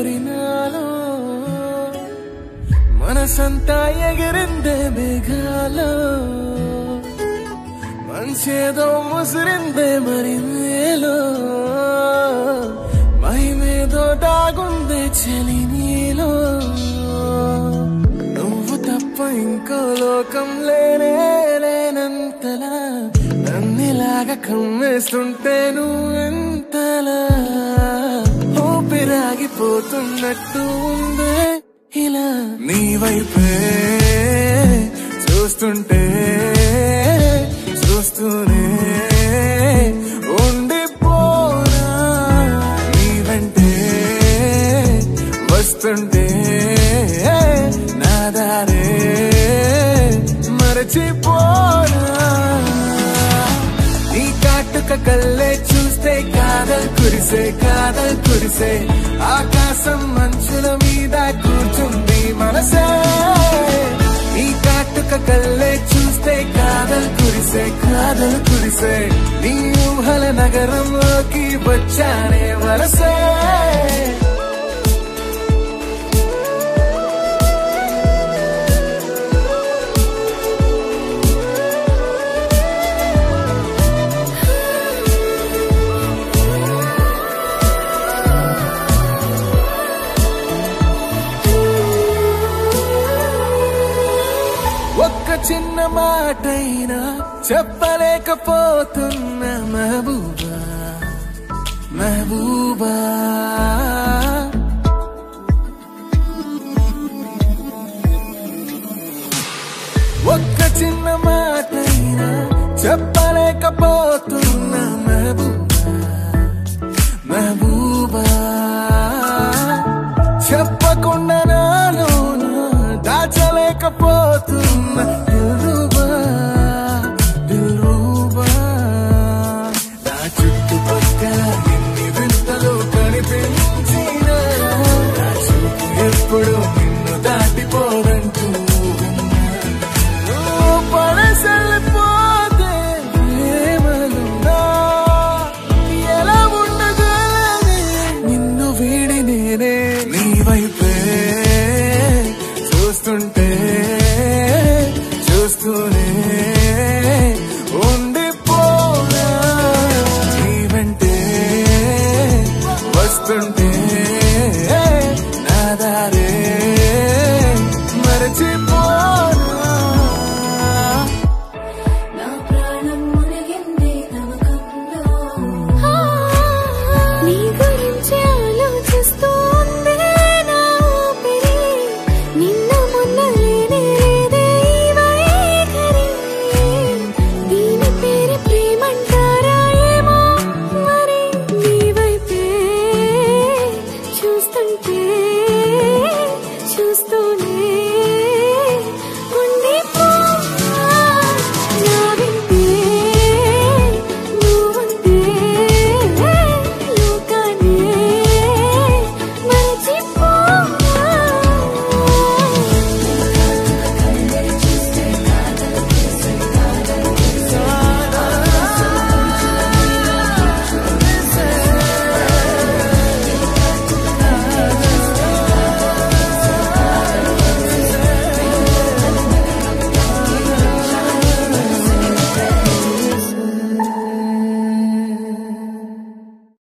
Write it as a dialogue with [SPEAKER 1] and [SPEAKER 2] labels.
[SPEAKER 1] మరి నాలో మనసంతా ఎగిరిందే మేఘాలో మంచేదో ముసిరిందే మరి నేలో మహిమేదో దాగుందే చలి నీలో నువ్వు తప్ప ఇంకో లోకం లేనే లేనంతలా నన్నిలాగా కమ్మేస్తుంటే నువ్వెంతలా ఊపిరాగిపోతున్నట్టు ఉందే ఇలా నీ వైపే చూస్తుంటే చూస్తూనే ఉండిపోనా నీ వెంటే వస్తుంటే నా దారే మరచిపోనా నీ కాటుక కళ్ళే చూస్తే కాదల్ కురిసే ఆకాశం మంచుల మీద కూర్చుంది మనసే నీ కాటుక కళ్ళే చూస్తే కాదల్ కురిసే నీ ఊహల నగరంలోకి వచ్చానే వరసే ఒక్క చిన్న మాటైనా చెప్పలేకపోతున్న మహబూబా ఒక్క చిన్న మాటైనా చెప్పలేకపోతున్న మహబూబా చెప్పకుండా నాలోన దాచలేకపోతున్న దిల్రూబా నా చుట్టుపక్కల ఎన్ని వింతలు కనిపించినా నా చూపు ఎప్పుడు నిన్ను దాటిపోదంటూ పడసలిపోతే ప్రేమలున్నా ఎలా ఉండగలనే నిన్ను వీడి నేనే నీ వైపే చూస్తూనే ఉండిపోనా నీ వెంటే వస్తుంటే నా దారే మరచి